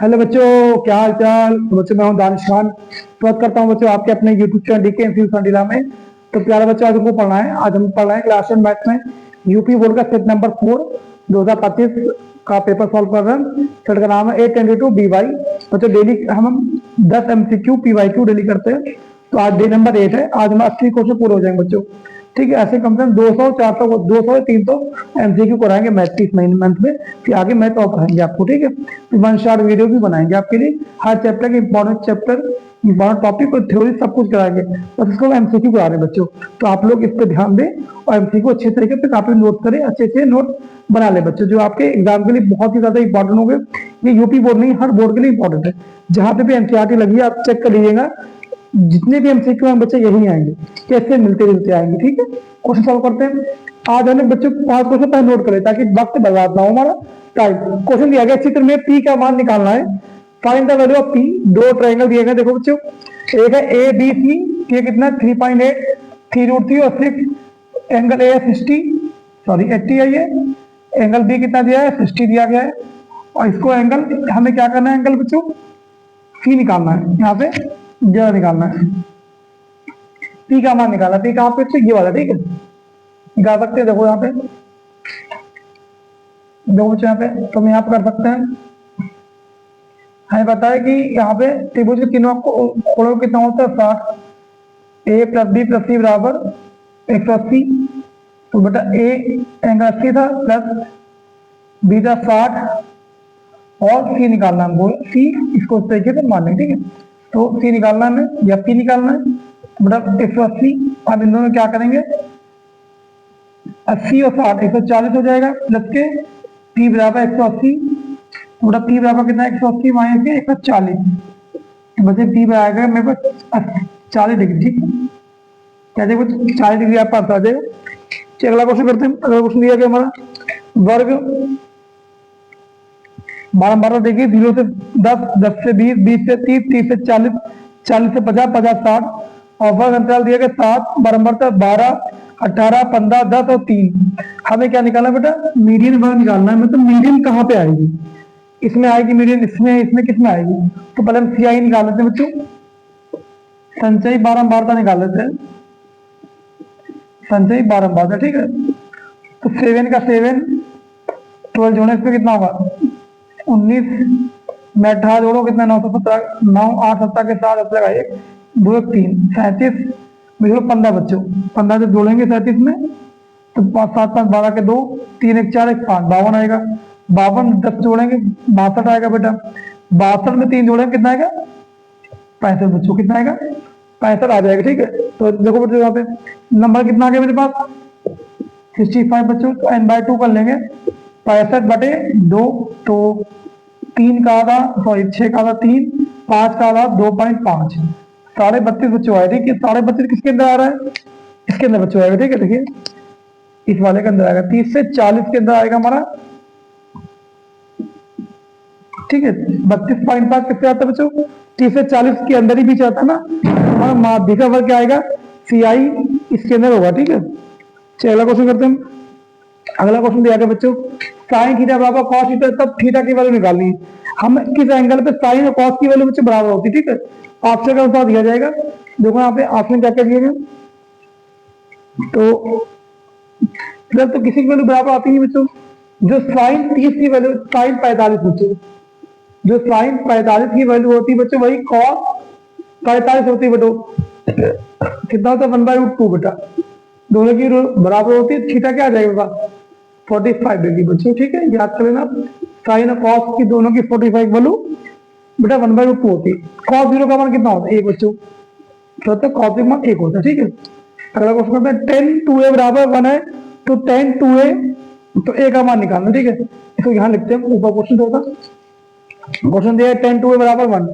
Hello बच्चों, क्या हाल चाल। तो बच्चों मैं हूं दानिश खान। स्वागत करता हूं बच्चों आपके अपने YouTube channel DK MCQ Sandila में। तो प्यारे बच्चों, आज हमको पढ़ना है। आज हम पढ़ रहे हैं क्लास 10 मैथ्स में यूपी बोर्ड का सेट नंबर 4 2025 का पेपर सॉल्व कर रहे हैं। सेट का नाम है 822 BY। बच्चों डेली हम 10 MCQ PYQ डेली करते हैं। तो आज डे नंबर 8 है। आज हमारे 80 क्वेश्चन पूरे हो जाएंगे बच्चों। ठीक है, ऐसे कम से कम 200 400 200 300 MCQ कराएंगे मैथ की इस महीने मंथ में। फिर आगे मैथ और पढ़ाएंगे आपको। ठीक है, वन शॉट वीडियो भी बनाएंगे आपके लिए। हर चैप्टर के इंपॉर्टेंट चैप्टर, इंपॉर्टेंट टॉपिक और थ्योरी सब कुछ कराएंगे। बस इसको MCQ करा रहे हैं बच्चों। तो आप लोग इस पर ध्यान दें और MCQ अच्छे तरीके से काफी नोट करें, अच्छे अच्छे नोट बना ले बच्चों, जो आपके एग्जाम के लिए बहुत ही ज्यादा इंपॉर्टेंट होंगे। ये यूपी बोर्ड नहीं, हर बोर्ड के लिए इंपॉर्टेंट है। जहां पे भी एनसीईआरटी लगी है आप चेक कर लीजिएगा, जितने भी MCQ हैं बच्चे यही आएंगे, कैसे मिलते जुलते आएंगे। ठीक है, क्वेश्चन सॉल्व करते हैं। आज हमने बच्चों 5 क्वेश्चन पहले नोट करें ताकि वक्त बर्बाद ना हो हमारा। टाइम क्वेश्चन दिया गया चित्र में पी का मान निकालना है। Find the value of P. दो ट्रायंगल दिए गए, देखो बच्चों। एक है ABC, ये कितना 3.8 3√3 और 6। एंगल ए है 80 है ये। एंगल बी कितना दिया है 60 दिया गया है। और इसको एंगल हमें क्या करना है, एंगल बच्चों सी निकालना है। यहाँ पे जरा निकालना है, पी का मान निकालना है। पी कहाँ पे, ये वाला। ठीक है, निकाल सकते हैं। देखो यहाँ पे, देखो बच्चों यहाँ पे, तो हम यहाँ पे कर सकते हैं। हमें पता है कि यहाँ पे त्रिभुज के तीनों कोणों कितना होता है 60। A + B + C बराबर 180। तो बेटा A एंगल 80 था प्लस B था 60 और C निकालना हमको। C इसको इस तरीके से मान लेंगे। ठीक है, तो C निकालना है या P निकालना है। तो बेटा 180, अब इन दोनों में क्या करेंगे, 80 और 60 140 हो जाएगा प्लस के P बराबर 180। तो बेटा P बराबर कितना है 180 माइनस के 140। बच्चे P बराबर मेरे पास 40 डिग्री। ठीक है, क्या देखो 40 डिग्री आप पास आ जाएगा। चलिए अगला क्वेश्चन करते हैं। अगला क्वेश्चन दिया गया हमारा वर्ग 12 देखिए 0 से 10 10 से 20 20 से 30 30 से 40 40 से 50 50 60। और वर्ग अंतराल दिया गया 7 बारंबार 12 18 15 10 और 3। हमें क्या निकालना है बेटा, मीडियन वर्ग निकालना है। मतलब मीडियन कहाँ पे आएगी, इसमें आएगी मीडियन, इसमें इसमें किसमें आएगी। तो पहले हम CI निकाल लेते हैं बच्चों। संचयी बारंबारता निकाल लेते हैं, संचयी बारंबारता। ठीक है, तो 7 का 7 12 जोड़े इसमें कितना होगा 19 में 18 जोड़ो कितना 917 9 8 7 के 7 अपने 1 2 3 37 में 15 बच्चों 15 से जोड़ेंगे 37 में। तो 5 7 5 12 के 2 3 1 4 1 5 52 आएगा। 52 10 जोड़ेंगे 62 आएगा बेटा। 62 में 3 जोड़ेंगे कितना आएगा 65 बच्चों, कितना आएगा 65 आ जाएगा। ठीक है, तो देखो बच्चों यहाँ पे नंबर कितना आ गया मेरे पास 65 बच्चों। तो n/2 कर लेंगे 65/2। तो 3 का आधा, सॉरी 6 का आधा 3, 5 का आधा 2.5, 32.5 बच्चों आए। ठीक है, 32.5 किसके अंदर आ रहा है, इसके अंदर बच्चों आएगा। ठीक है, देखिए इस वाले के अंदर आएगा। 30 से 40 के अंदर आएगा हमारा। ठीक है, 32.5 किससे आता है बच्चों, 30 से 40 के अंदर ही बीच आता है ना। हमारा माध्यिका वर्ग क्या आएगा CI इसके अंदर होगा। ठीक है, चलिए अगला क्वेश्चन करते हैं। अगला क्वेश्चन दिया गया बच्चों साइन थीटा बराबर कॉस थीटा, तब थीटा की वैल्यू निकालनी है। हम किस एंगल पे साइन और कॉस की वैल्यू बच्चे बराबर होती है। ठीक है, ऑप्शन के अनुसार दिया जाएगा। देखो यहाँ पे ऑप्शन क्या क्या दिए गए। तो फिर तो किसी की वैल्यू बराबर आती नहीं बच्चों। जो साइन 30 की वैल्यू, साइन 45 बच्चों, जो साइन 45 की वैल्यू होती है बच्चों वही कॉस 45 होती है बेटो। कितना होता है 1/√2 बेटा। दोनों की बराबर होती है। थीटा क्या आ जाएगा 45 डिग्री बच्चों। ठीक है, याद कर लेना साइन और कॉस की दोनों की 45 वैल्यू बेटा 1/√2 होती है। कॉस 0 का मान कितना होता है 1 बच्चों, तो कॉस का मान 1 होता है। ठीक है, अगला क्वेश्चन करते हैं 10 2a बराबर 1 है। तो 10 2a, तो a का मान निकालना। ठीक है, इसको यहाँ लिखते हैं ऊपर क्वेश्चन होगा। क्वेश्चन दिया है 10 2a बराबर 1,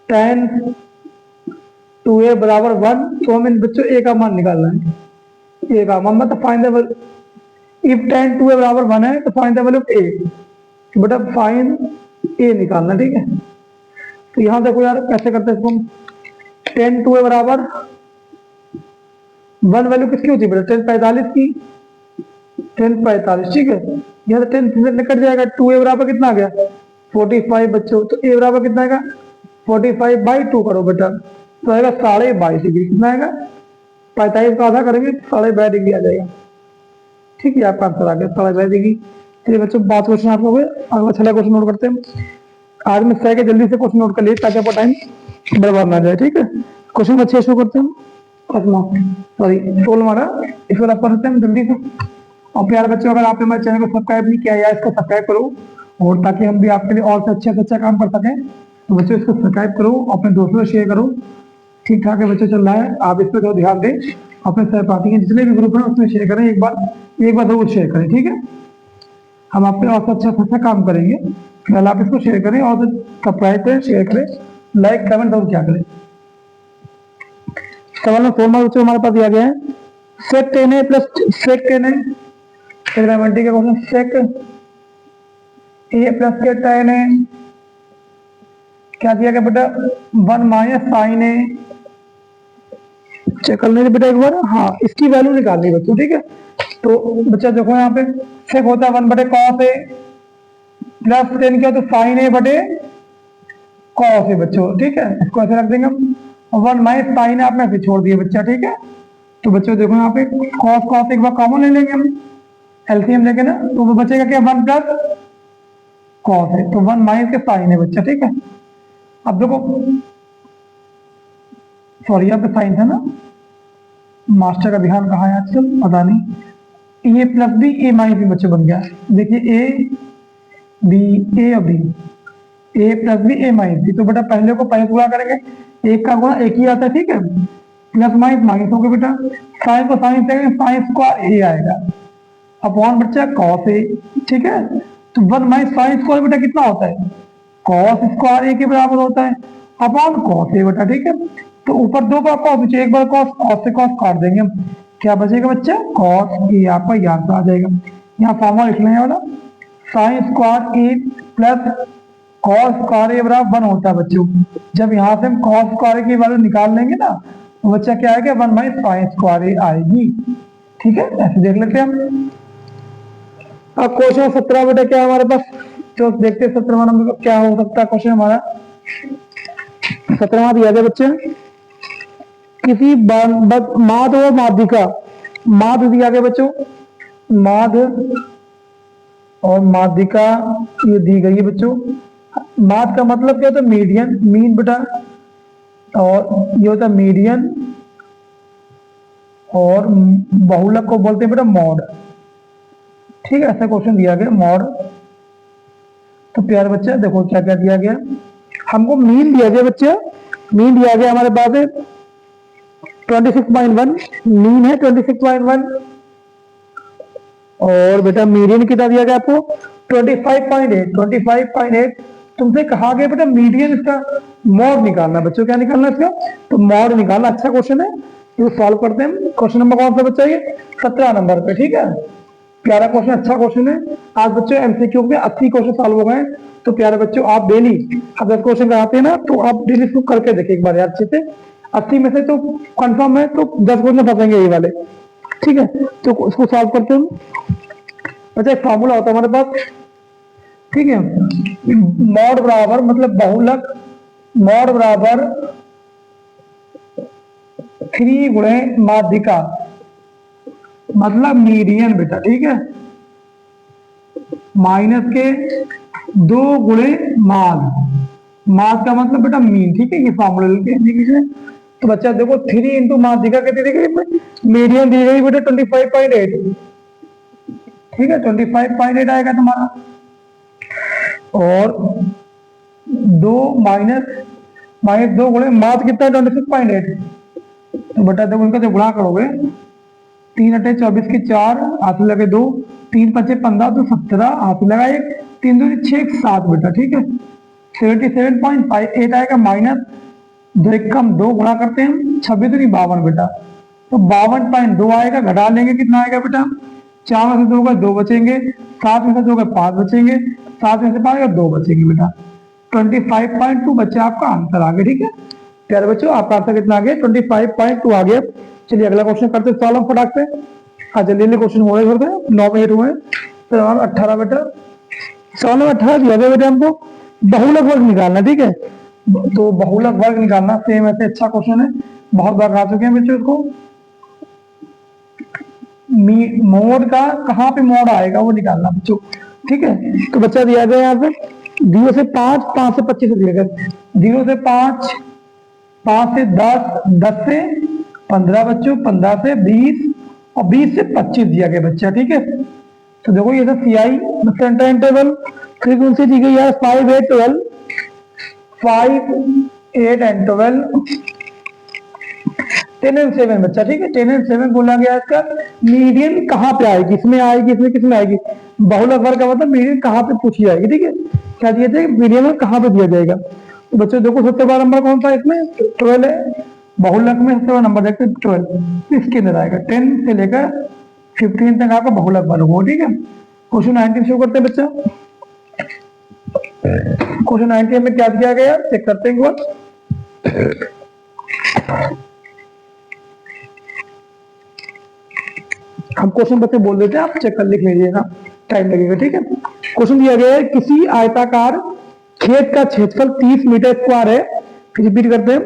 10 2a बराबर 1। तो हमें बच्चों a का मान निकालना है। a का मान मतलब find the value, if 10 2a बराबर 1 है तो find the value of a। तो बेटा फाइंड a निकालना। ठीक है, तो यहाँ देखो यार कैसे करते हैं इसको। 10 2a बराबर 1 वैल्यू किसकी होती है बेटा 10 45 की, 10 45। ठीक है, यहाँ से 10 से कट जाएगा। 2a बराबर कितना आ गया 45 बच्चों, तो ए बराबर कितना आएगा 45/2 करो बेटा, तो आएगा 22.5 डिग्री। कितना आएगा 45 का आधा करेंगे 22.5 डिग्री आ जाएगा। ठीक है, आपका आंसर आ गया 22.5 डिग्री। चलिए बच्चों 5 क्वेश्चन आप हो गए, अगला 6 क्वेश्चन नोट करते हैं। आज मैं 6 के जल्दी से क्वेश्चन नोट कर लिए ताकि आपका टाइम बर्बाद ना जाए। ठीक है, क्वेश्चन नंबर 6 शुरू करते हैं। सॉरी 16 हमारा, इस बार आप कर सकते हैं जल्दी से। और प्यारे बच्चों, अगर आपने हमारे चैनल को सब्सक्राइब नहीं किया या इसको सब्सक्राइब करो, और ताकि हम भी आपके लिए और से अच्छा काम कर सकें, तो बच्चों इसको सब्सक्राइब करो, अपने दोस्तों से शेयर करो। ठीक ठाक है बच्चों, चल रहा है, आप इस पर तो ध्यान दें। अपने सहपाठी हैं जितने भी ग्रुप हैं उसमें शेयर करें, एक बार जरूर शेयर करें। ठीक है, हम आपके और से अच्छा काम करेंगे। पहले आप इसको शेयर करें और सब्सक्राइब करें, शेयर करें, लाइक कमेंट जरूर क्या करें। सवाल नंबर 16 बच्चों हमारे पास दिया गया है, sec 10a plus sec 10a, trigonometry का क्वेश्चन। सेक a प्लस के 10a क्या दिया गया बेटा 1 माइनस साइन a। चेक कर लेंगे बेटा एक बार, हाँ इसकी वैल्यू निकालनी बच्चों। ठीक है, तो बच्चा देखो यहाँ पे सेक होता है 1/cos a प्लस 10 क्या, तो साइन a बटे cos a बच्चों। ठीक है, इसको ऐसे रख देंगे हम, 1 माइनस साइन आपने ऐसे छोड़ दिया बच्चा। ठीक है, तो बच्चों देखो यहाँ पे cos एक बार कॉमन ले लेंगे हम, एलसीएम लेके ना, तो वो बचेगा क्या 1 प्लस cos है, तो 1 माइनस के साइन है बच्चा। ठीक है, अब देखो सॉरी यहाँ पे साइन था ना, मास्टर का ध्यान कहाँ है आजकल पता नहीं। ए प्लस बी ए माइनस बी बच्चे बन गया। देखिए ए बी ए और बी, ए प्लस बी ए माइनस बी, तो बेटा पहले को पहले गुणा करेंगे, एक का गुणा एक ही आता है। ठीक है, प्लस माइनस माइनस हो गया बेटा, साइन को साइन से साइन स्क्वायर ए आएगा अपॉन बच्चा कॉस ए। ठीक है, तो 1 माइनस साइन स्क्वायर बेटा कितना होता है कॉस स्क्वायर ए के बराबर होता है अपॉन कॉस ए बेटा। ठीक है, तो ऊपर दो बार कॉस, एक बार कॉस, कॉस से कॉस काट देंगे हम, क्या बचेगा बच्चा कॉस ए, आपका याद आ जाएगा। यहाँ फॉर्मूला लिख लेंगे वाला, साइन स्क्वायर ए प्लस कॉस स्क्वायर ए बराबर 1 होता है बच्चों। जब यहाँ से हम कॉस स्क्वायर की वैल्यू निकाल लेंगे ना, तो बच्चा क्या आएगा 1 माइनस साइन स्क्वायर ए आएगी। ठीक है, ऐसे देख लेते हैं हम। अब क्वेश्चन 17 बेटा क्या हमारे पास, तो देखते हैं 17वां नंबर क्या हो सकता है क्वेश्चन हमारा। 17वां दिया गया बच्चे, किसी माध और माध्यिका, माध दिया गया बच्चों, माध और माध्यिका ये दी गई है बच्चों। माध का मतलब क्या होता है मीडियन, मीन बेटा, और ये होता है मीडियन, और बहुलक को बोलते हैं बेटा मॉड। ठीक है, ऐसा क्वेश्चन दिया गया मॉड। तो प्यारे बच्चे देखो क्या क्या दिया गया, हमको मीन दिया गया बच्चे, मीन दिया गया हमारे पास है 26.1, मीन है 26.1, और बेटा मीडियन कितना दिया गया आपको 25.8। तुमसे कहा गया बेटा मीडियन इसका मॉड निकालना बच्चों, क्या निकालना इसका, तो मॉड निकालना। अच्छा क्वेश्चन है, ये सॉल्व करते हैं। क्वेश्चन नंबर कौन सा बच्चा ये 17 नंबर पे। ठीक है, प्यारा क्वेश्चन, अच्छा क्वेश्चन है। आज बच्चों एमसीक्यू में 80 क्वेश्चन सॉल्व हो गए, तो प्यारे बच्चों आप डेली 10 क्वेश्चन कराते हैं ना, तो आप डेली इसको करके देखिए एक बार यार अच्छे से। 80 में से तो कंफर्म है तो 10 क्वेश्चन फंसेंगे ये वाले। ठीक है, तो इसको सॉल्व करते हैं। अच्छा एक फॉर्मूला होता है हमारे पास, ठीक है, मॉड बराबर मतलब बहुलक, मॉड बराबर 3 गुणे माध्यिका मतलब मीडियन बेटा। ठीक है, माइनस के 2 गुणे माद, माद का मतलब बेटा मीन। ठीक है, ये फॉर्मूला लेके तो बच्चा देखो 3 इंटू माध्यिका कितनी दी गई, मीडियन दी गई बेटा 25.8। ठीक है, 25.8 आएगा तुम्हारा, और 2 माइनस 2 गुणे माद कितना है 26.8। तो बेटा देखो इनका जो गुणा करोगे 3 अटे 24 के 4 हाथ लगे 2, 3 पचे 15 तो 17 हाथ लगा 1, 3 2 6 7 बेटा। ठीक है, 77.58 आएगा, माइनस 2 1 कम 2 गुणा करते हैं 26 2 52 बेटा, तो 52.2 आएगा। घटा लेंगे कितना आएगा बेटा, 4 में से 2 का 2 बचेंगे, 7 में से 2 का 5 बचेंगे, 7 में से 5 का 2 बचेंगे बेटा, 25.2 बच्चा आपका आंसर आ गया। ठीक है प्यारे बच्चों, आपका आंसर कितना आ गया 25.2 आ गया। चलिए अगला क्वेश्चन करते हैं सॉल्व फटाक से। हाँ जल्दी क्वेश्चन हो रहे 9 में 8 हुए, फिर 18 बेटा, सवाल नंबर 18 दिया गया बेटा हमको, बहुलक वर्ग निकालना, ठीक है। तो बहुलक वर्ग निकालना सेम ऐसे अच्छा क्वेश्चन है, बहुत बार आ चुके हैं बच्चों इसको। मोड का कहाँ पे मोड आएगा वो निकालना बच्चों, ठीक है। तो बच्चा दिया गया यहाँ पे 0 से 5, 5 से 25 दिया गया, 0 से 5, 5 से 10, 10 से 15 बच्चों, 15 से 20 और 20 से 25 दिया गया बच्चा, ठीक है। तो देखो ये सब CI सेंटर इंटरवल फ्रीक्वेंसी दी गई है 5, 8, 12, 5, 8 एंड 12, 10 एंड 7 बच्चा, ठीक है। 10 एंड 7 बोला गया इसका मीडियन कहाँ पे आएगी, इसमें आएगी, इसमें किसमें आएगी, बहुलक वर्ग का मतलब मीडियन कहाँ पे पूछी जाएगी, ठीक है। क्या दिया जाएगा, मीडियन कहाँ पे दिया जाएगा। तो बच्चों देखो सबसे बड़ा नंबर कौन सा है इसमें, 12 है। बहुलक में सबसे बड़ा नंबर देखते हैं 12, इसके अंदर आएगा 10 से लेकर 15 तक आपका बहुलक वर्ग हो, ठीक है। क्वेश्चन 19 शुरू करते हैं बच्चा। क्वेश्चन 19 में क्या दिया गया चेक करते हैं एक बार। हम क्वेश्चन बच्चे बोल देते हैं, आप चेक कर लिख लीजिएगा, टाइम लगेगा, ठीक है। क्वेश्चन दिया गया है किसी आयताकार खेत का क्षेत्रफल 30 मीटर स्क्वायर है, फिर रिपीट करते हैं,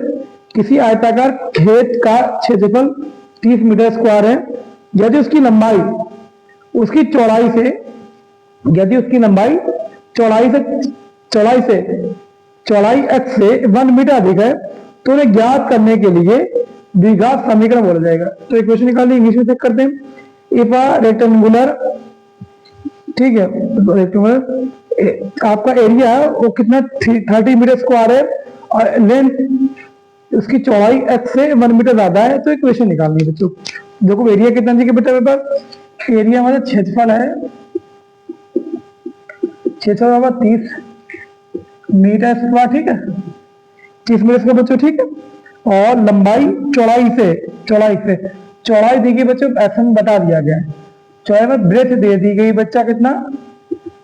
किसी आयताकार खेत का क्षेत्रफल 30 मीटर स्क्वायर है, यदि उसकी लंबाई उसकी चौड़ाई से, यदि उसकी लंबाई चौड़ाई x से 1 मीटर अधिक है तो उन्हें ज्ञात करने के लिए द्विघात समीकरण बोला जाएगा। तो इक्वेशन निकालिए, इंग्लिश में चेक करते हैं। इफ अ रेक्टेंगुलर, ठीक है, रेक्टेंगुलर आपका एरिया है वो कितना 30 मीटर स्क्वायर है और लेंथ उसकी चौड़ाई x से 1 मीटर ज्यादा है, तो इक्वेशन निकालनी है बच्चों। देखो एरिया कितना चाहिए बेटा मेरे पास, एरिया मतलब क्षेत्रफल है, क्षेत्रफल 30 मीटर स्क्वायर, ठीक है, 30 मीटर स्क्वायर बच्चों, ठीक है। और लंबाई चौड़ाई दी गई बच्चों एम बता दिया गया है, चौड़ाई में ब्रेथ दे दी गई बच्चा कितना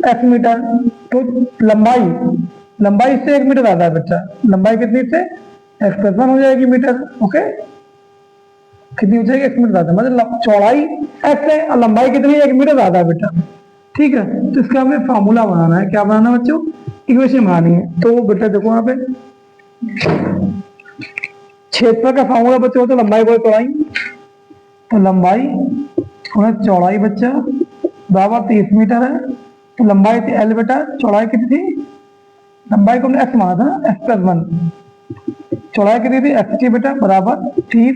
x मीटर, तो लंबाई इससे 1 मीटर ज्यादा है बच्चा, लंबाई कितनी से x+1 हो जाएगी मीटर, ओके। कितनी हो जाएगी, 1 मीटर ज्यादा, मतलब चौड़ाई x है और लंबाई कितनी है, 1 मीटर ज्यादा है बेटा, ठीक है। तो इसका हमें फार्मूला बनाना है, क्या बनाना है बच्चों, इक्वेशन बनानी है। तो बेटा देखो यहाँ पे क्षेत्रफल का फार्मूला बच्चों तो लंबाई बोले चौड़ाई, तो लंबाई और चौड़ाई बच्चा बराबर 30 मीटर है, तो लंबाई थी L बेटा, चौड़ाई कितनी थी, लंबाई को हमने x माना था x+1, चौड़ाई कितनी थी x की बेटा बराबर 30,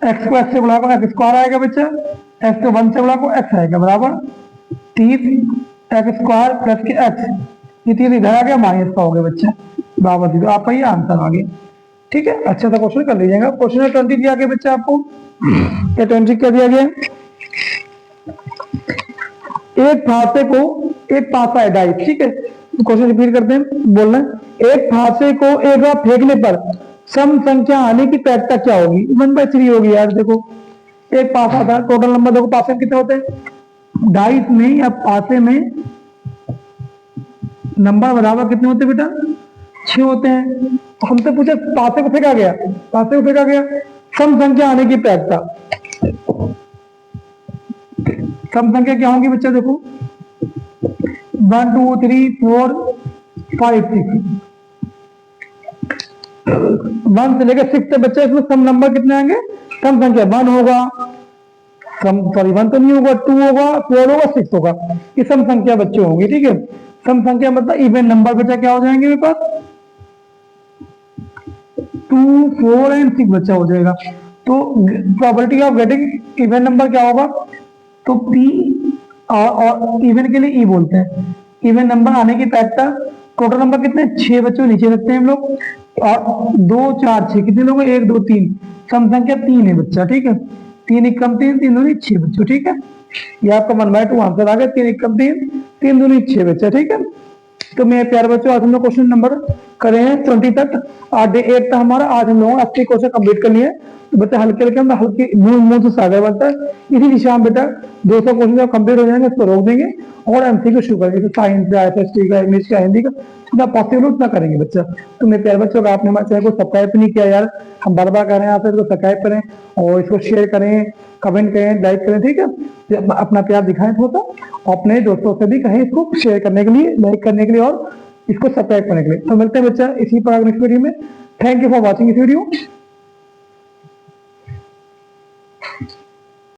x को x से गुणा को x स्क्वायर आएगा बच्चा, x को 1 से गुणा को x आएगा बराबर 30 x स्क्वायर प्लस के x, ये 3 इधर आ गया माइनस का हो गया बच्चा बराबर 0, आपका ये आंसर आ गया, ठीक है। अच्छा सा क्वेश्चन कर लीजिएगा। क्वेश्चन 20 दिया गया बच्चा आपको, क्या 20 क्या दिया गया, एक फांसा है डाइस, ठीक है। क्वेश्चन रिपीट करते हैं, बोलना एक फांसे को एक बार फेंकने पर सम संख्या आने की प्रायिकता क्या होगी, 1/3 होगी यार। देखो एक पासा था, टोटल नंबर देखो पासे में कितने होते हैं, डाइस में या पासे में नंबर बराबर कितने होते हैं बेटा, 6 होते हैं। तो हमसे पूछे पासे को फेंका गया, सम संख्या आने की प्रायिकता, सम संख्या क्या होगी बच्चा, देखो 1 2 3 4 5 6, 1 से लेकर 6 तक बच्चा, इसमें सम नंबर कितने आएंगे, सम संख्या 1 होगा, 1 तो नहीं होगा, 2 होगा, 4 होगा, 6 होगा, ये सम संख्या बच्चे होंगे, ठीक है। सम संख्या मतलब इवन नंबर बच्चा क्या हो जाएंगे मेरे पास, 2 4 एंड 6 बच्चा हो जाएगा। तो probability of getting even number क्या होगा, तो P और इवन के लिए E बोलते हैं, इवन नंबर आने की प्रायिकता, टोटल नंबर कितने 6 बच्चों नीचे रखते हैं हम लोग, और 2 4 6 कितने लोग 1 2 3, सम संख्या 3 है बच्चा, ठीक है, 3 1 कम 3 3 दूनी 6 बच्चों, ठीक है। ये आपका 1/2 आंसर आ गया, 3 1 कम 3 3 दूनी 6 बच्चा, ठीक है। तो मेरे प्यारे बच्चों आज हम लोग क्वेश्चन नंबर करे हैं 20 तक, आज डे 8 था हमारा, आज हम लोगों ने 80 क्वेश्चन कंप्लीट कर लिए। तो बच्चा हल्के हल्के मुंह से सागर बनता है, इसी दिशा में बेटा 200 क्वेश्चन जब कंप्लीट हो जाएंगे उसको रोक देंगे और एमसीक्यू शुरू करेंगे, साइंस का, एसएसटी का, इंग्लिश का, हिंदी का, जितना पॉसिबल उतना करेंगे बच्चा। तो मेरे प्यारे बच्चों, आपने हमारे चैनल को सब्सक्राइब नहीं किया यार, हम बार बार कह रहे हैं आपसे, इसको सब्सक्राइब करें और इसको शेयर करें, कमेंट करें, लाइक करें, ठीक है। अपना प्यार दिखाएं थोड़ा सा, अपने दोस्तों से भी कहें इसको शेयर करने के लिए, लाइक करने के लिए और इसको सब्सक्राइब करने के लिए। तो मिलते हैं बच्चा इसी पर नेक्स्ट वीडियो में। थैंक यू फॉर वॉचिंग इस वीडियो।